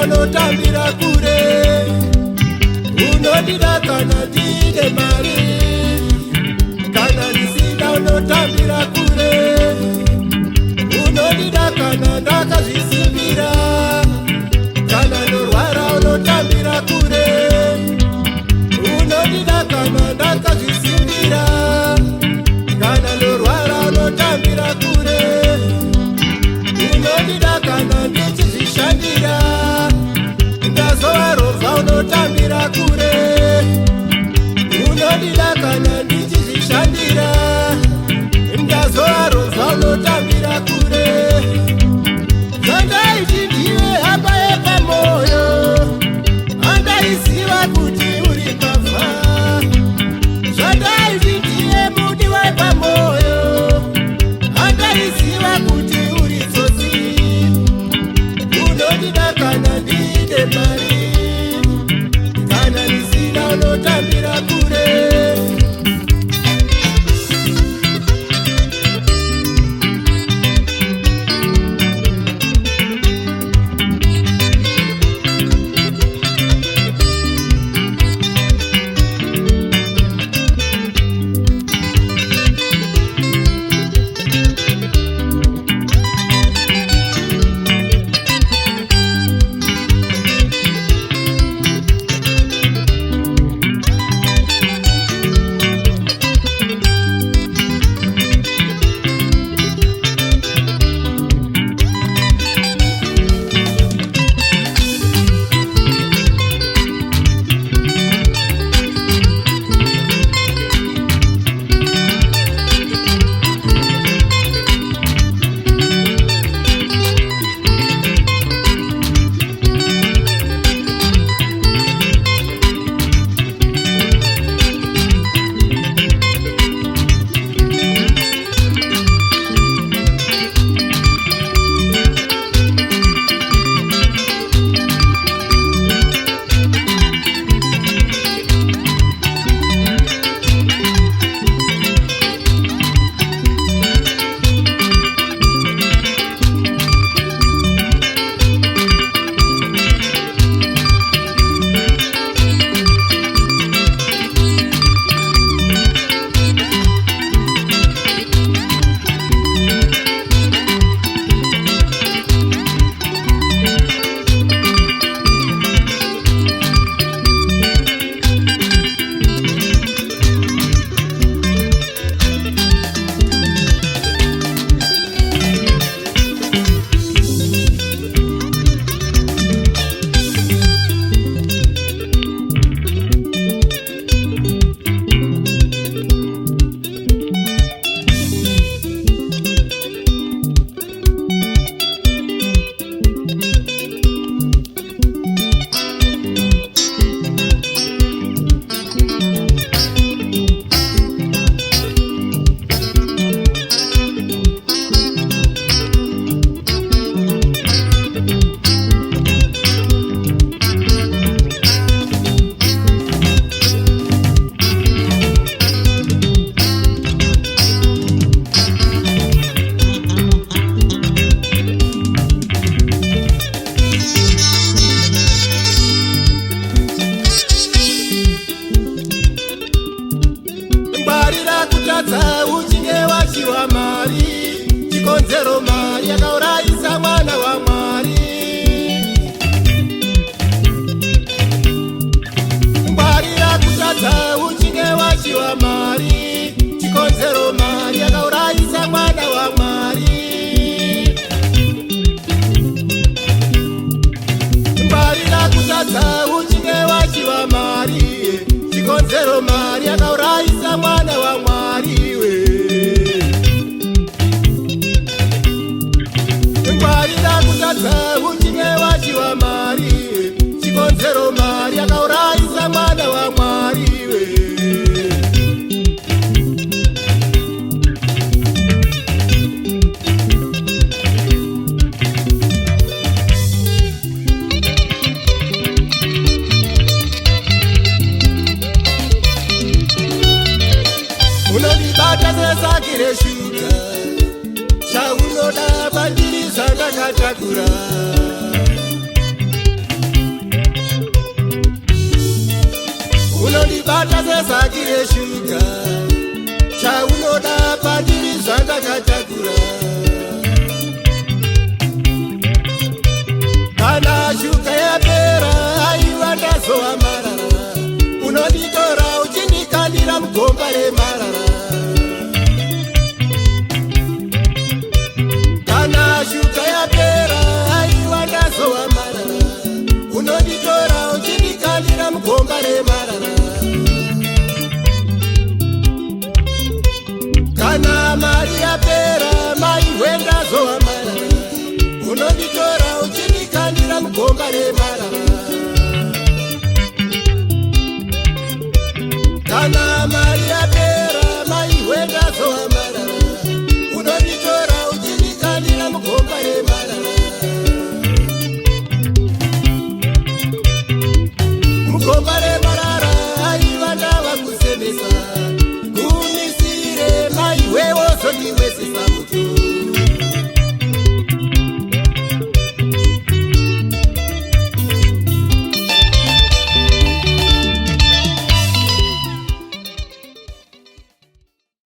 ndisina unotambira kure. Unondida kana ndine mari, kana ndisina unotambira kure. Unondida kana ndakazvisimbira, kana ndorwara unotambira kure. Unondida kana ndakazvisimbira, kana ndorwara unotambira kure. Unondida kana ndichizvishandira, ndazova rovha unotambira kure. Unondida kana ndichizvishandira, ndazova rovha unotambira kure. Zvandaiti ndiwe hapa yepamoyo, handaiziva kuti uri pavha. Zvandaiti ndiye mudi wepamoyo, handaiziva kuti uri tsotsi. Unondida kana ndine mari, kana ndisina unotambira kure. Uchinge wachiwa mari, chikonzero mari yakauraisa mwana wa Mwari. Ngwarira kutadza uchinge wachiwa mari, chikonzero mari yakauraisa mwana wa Mwari. Ngwarira kutadza uchinge wachiwa mari, chikonzero mari yakauraisa mwana wa Mwari. Ngwarira kutadza uchinge wachiwa mari, chikonzero mari yakauraisa mwana wa Mwari. Unondibata sesakire shuga, chaunoda pandiri zvandakatakura. unondibata sezaki reshuga chaunoda pandiri zvandakatakura kana shuga yapera aiwa ndazowa marara unonditora uchindikandira mugomba remarara kana shuga yapera aiwa ndazowa marara unonditora uchindikandira mugomba remarara kana mari yapera maiwe ndazowa marara unonditora uchindikandira mugomba remarara